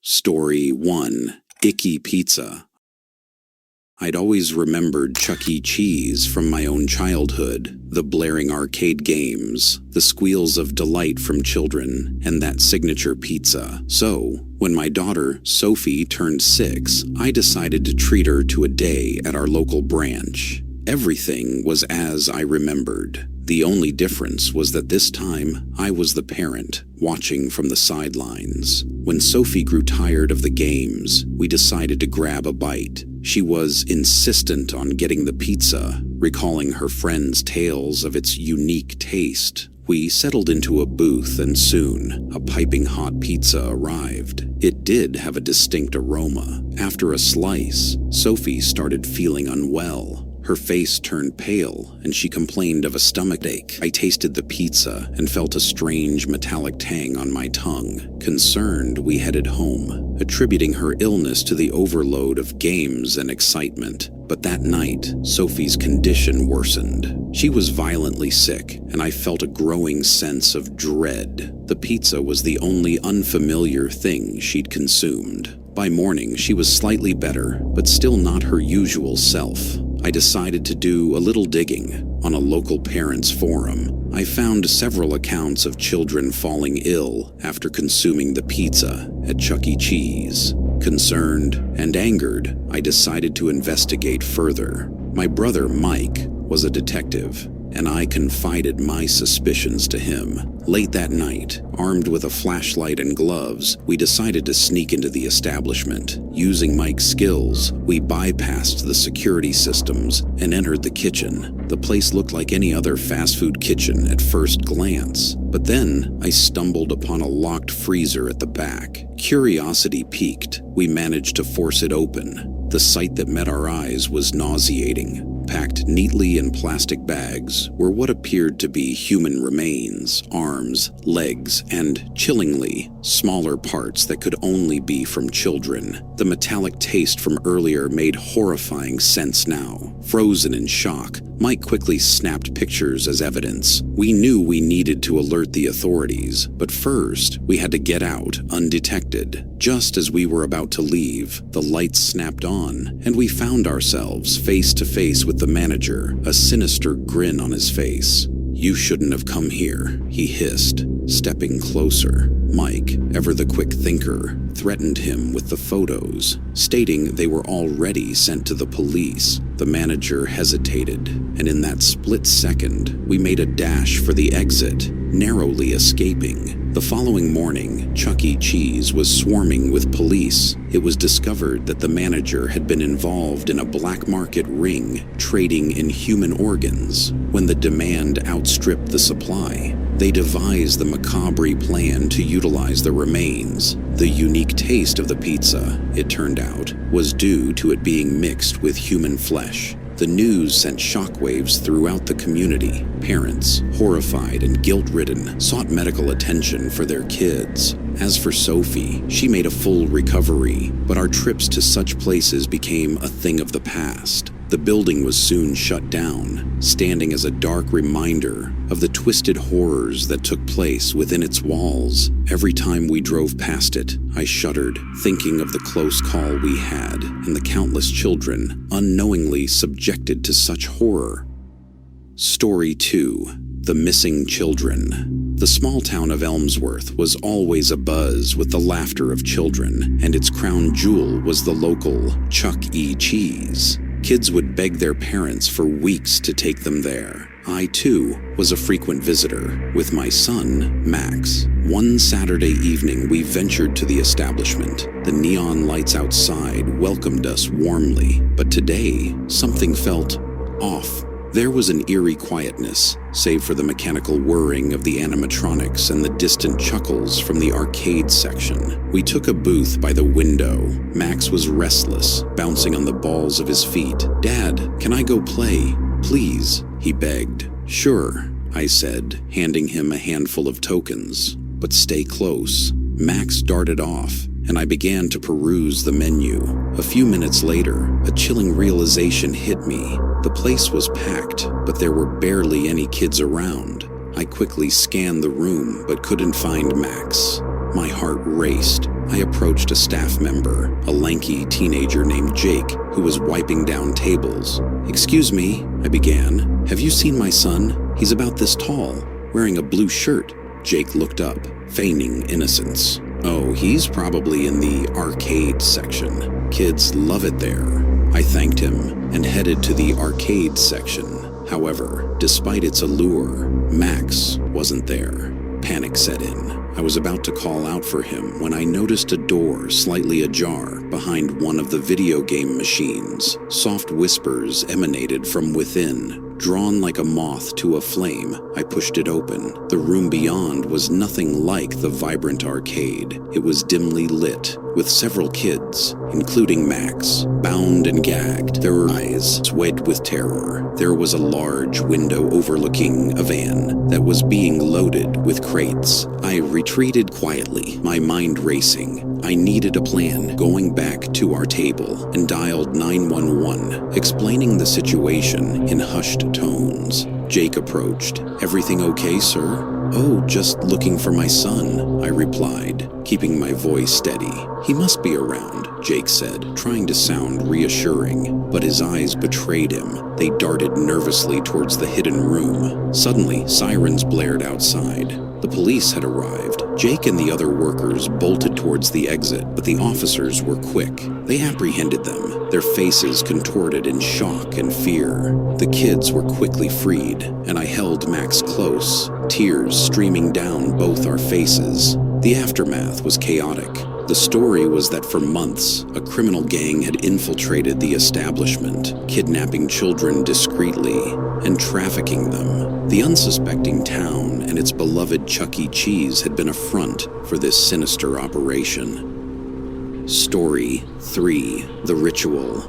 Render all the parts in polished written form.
Story 1. Icky Pizza. I'd always remembered Chuck E. Cheese from my own childhood, the blaring arcade games, the squeals of delight from children, and that signature pizza. So, when my daughter, Sophie, turned 6, I decided to treat her to a day at our local branch. Everything was as I remembered. The only difference was that this time, I was the parent, watching from the sidelines. When Sophie grew tired of the games, we decided to grab a bite. She was insistent on getting the pizza, recalling her friends' tales of its unique taste. We settled into a booth, and soon, a piping hot pizza arrived. It did have a distinct aroma. After a slice, Sophie started feeling unwell. Her face turned pale, and she complained of a stomachache. I tasted the pizza and felt a strange metallic tang on my tongue. Concerned, we headed home, attributing her illness to the overload of games and excitement. But that night, Sophie's condition worsened. She was violently sick, and I felt a growing sense of dread. The pizza was the only unfamiliar thing she'd consumed. By morning, she was slightly better, but still not her usual self. I decided to do a little digging. On a local parents' forum, I found several accounts of children falling ill after consuming the pizza at Chuck E. Cheese. Concerned and angered, I decided to investigate further. My brother, Mike, was a detective, and I confided my suspicions to him. Late that night, armed with a flashlight and gloves, we decided to sneak into the establishment. Using Mike's skills, we bypassed the security systems and entered the kitchen. The place looked like any other fast food kitchen at first glance. But then, I stumbled upon a locked freezer at the back. Curiosity piqued. We managed to force it open. The sight that met our eyes was nauseating. Packed neatly in plastic bags were what appeared to be human remains, arms, legs, and, chillingly, smaller parts that could only be from children. The metallic taste from earlier made horrifying sense now. Frozen in shock, Mike quickly snapped pictures as evidence. We knew we needed to alert the authorities, but first, we had to get out undetected. Just as we were about to leave, the lights snapped on, and we found ourselves face to face with the manager, a sinister grin on his face. "You shouldn't have come here," he hissed, stepping closer. Mike, ever the quick thinker, threatened him with the photos, stating they were already sent to the police. The manager hesitated, and in that split second, we made a dash for the exit, narrowly escaping. The following morning, Chuck E. Cheese was swarming with police. It was discovered that the manager had been involved in a black market ring, trading in human organs. When the demand outstripped the supply, they devised the macabre plan to utilize the remains. The unique taste of the pizza, it turned out, was due to it being mixed with human flesh. The news sent shockwaves throughout the community. Parents, horrified and guilt-ridden, sought medical attention for their kids. As for Sophie, she made a full recovery, but our trips to such places became a thing of the past. The building was soon shut down, standing as a dark reminder of the twisted horrors that took place within its walls. Every time we drove past it, I shuddered, thinking of the close call we had and the countless children unknowingly subjected to such horror. Story 2. The Missing Children. The small town of Elmsworth was always abuzz with the laughter of children, and its crown jewel was the local Chuck E. Cheese. Kids would beg their parents for weeks to take them there. I, too, was a frequent visitor, with my son, Max. One Saturday evening, we ventured to the establishment. The neon lights outside welcomed us warmly, but today, something felt off. There was an eerie quietness, save for the mechanical whirring of the animatronics and the distant chuckles from the arcade section. We took a booth by the window. Max was restless, bouncing on the balls of his feet. "Dad, can I go play? Please," he begged. "Sure," I said, handing him a handful of tokens. "But stay close." Max darted off, and I began to peruse the menu. A few minutes later, a chilling realization hit me. The place was packed, but there were barely any kids around. I quickly scanned the room, but couldn't find Max. My heart raced. I approached a staff member, a lanky teenager named Jake, who was wiping down tables. "Excuse me," I began. "Have you seen my son? He's about this tall, wearing a blue shirt." Jake looked up, feigning innocence. "Oh, he's probably in the arcade section. Kids love it there." I thanked him and headed to the arcade section. However, despite its allure, Max wasn't there. Panic set in. I was about to call out for him when I noticed a door slightly ajar behind one of the video game machines. Soft whispers emanated from within. Drawn like a moth to a flame, I pushed it open. The room beyond was nothing like the vibrant arcade. It was dimly lit, with several kids, including Max, bound and gagged, their eyes wet with terror. There was a large window overlooking a van that was being loaded with crates. I retreated quietly, my mind racing. I needed a plan. Going back to our table and dialed 911, explaining the situation in hushed tones. Jake approached. "Everything okay, sir?" "Oh, just looking for my son," I replied, keeping my voice steady. "He must be around," Jake said, trying to sound reassuring, but his eyes betrayed him. They darted nervously towards the hidden room. Suddenly, sirens blared outside. The police had arrived. Jake and the other workers bolted towards the exit, but the officers were quick. They apprehended them, their faces contorted in shock and fear. The kids were quickly freed, and I held Max close, tears streaming down both our faces. The aftermath was chaotic. The story was that for months, a criminal gang had infiltrated the establishment, kidnapping children discreetly and trafficking them. The unsuspecting town and its beloved Chuck E. Cheese had been a front for this sinister operation. Story 3: The Ritual.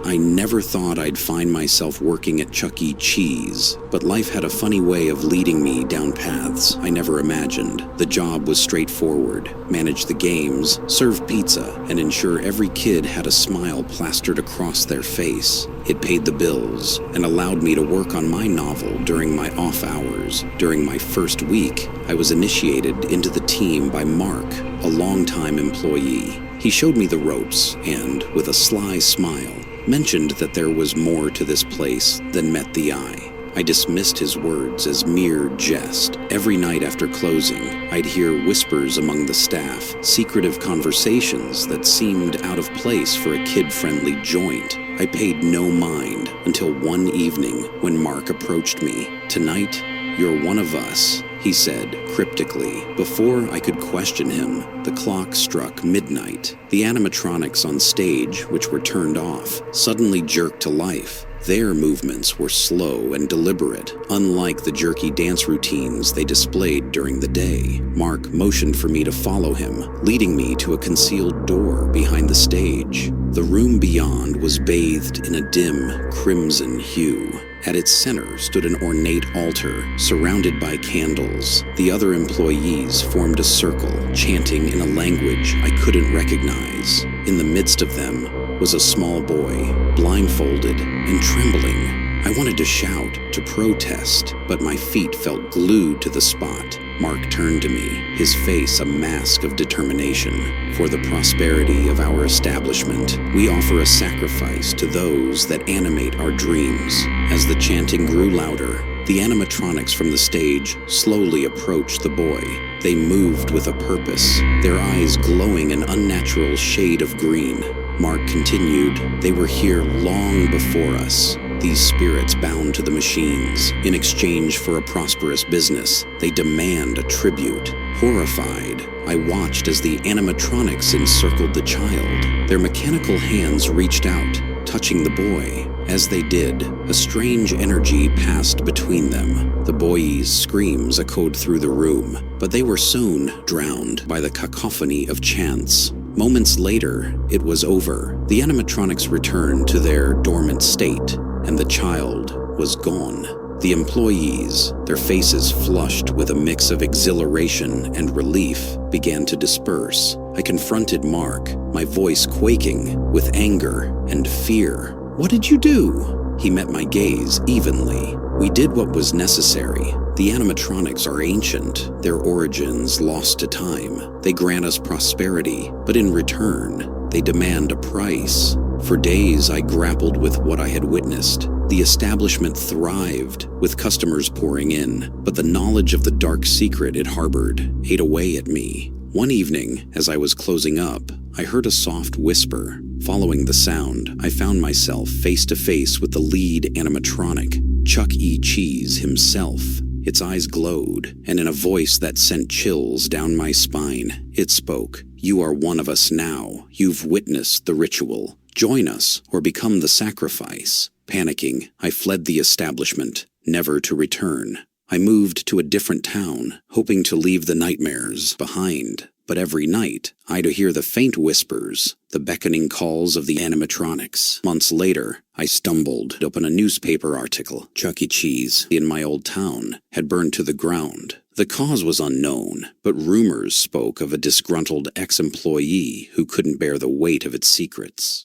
I never thought I'd find myself working at Chuck E. Cheese, but life had a funny way of leading me down paths I never imagined. The job was straightforward: manage the games, serve pizza, and ensure every kid had a smile plastered across their face. It paid the bills and allowed me to work on my novel during my off hours. During my first week, I was initiated into the team by Mark, a longtime employee. He showed me the ropes and, with a sly smile, mentioned that there was more to this place than met the eye. I dismissed his words as mere jest. Every night after closing, I'd hear whispers among the staff, secretive conversations that seemed out of place for a kid-friendly joint. I paid no mind until one evening when Mark approached me. "Tonight, you're one of us," he said cryptically. Before I could question him, the clock struck midnight. The animatronics on stage, which were turned off, suddenly jerked to life. Their movements were slow and deliberate, unlike the jerky dance routines they displayed during the day. Mark motioned for me to follow him, leading me to a concealed door behind the stage. The room beyond was bathed in a dim, crimson hue. At its center stood an ornate altar, surrounded by candles. The other employees formed a circle, chanting in a language I couldn't recognize. In the midst of them was a small boy, blindfolded and trembling. I wanted to shout, to protest, but my feet felt glued to the spot. Mark turned to me, his face a mask of determination. "For the prosperity of our establishment, we offer a sacrifice to those that animate our dreams." As the chanting grew louder, the animatronics from the stage slowly approached the boy. They moved with a purpose, their eyes glowing an unnatural shade of green. Mark continued, "They were here long before us. These spirits bound to the machines. In exchange for a prosperous business, they demand a tribute." Horrified, I watched as the animatronics encircled the child. Their mechanical hands reached out, touching the boy. As they did, a strange energy passed between them. The boy's screams echoed through the room, but they were soon drowned by the cacophony of chants. Moments later, it was over. The animatronics returned to their dormant state, and the child was gone. The employees, their faces flushed with a mix of exhilaration and relief, began to disperse. I confronted Mark, my voice quaking with anger and fear. "What did you do?" He met my gaze evenly. "We did what was necessary. The animatronics are ancient, their origins lost to time. They grant us prosperity, but in return, they demand a price. For days, I grappled with what I had witnessed. The establishment thrived, with customers pouring in, but the knowledge of the dark secret it harbored ate away at me. One evening, as I was closing up, I heard a soft whisper. Following the sound, I found myself face to face with the lead animatronic, Chuck E. Cheese himself. Its eyes glowed, and in a voice that sent chills down my spine, it spoke. "You are one of us now. You've witnessed the ritual. Join us or become the sacrifice." Panicking, I fled the establishment, never to return. I moved to a different town, hoping to leave the nightmares behind. But every night, I'd hear the faint whispers, the beckoning calls of the animatronics. Months later, I stumbled upon a newspaper article. Chuck E. Cheese, in my old town, had burned to the ground. The cause was unknown, but rumors spoke of a disgruntled ex-employee who couldn't bear the weight of its secrets.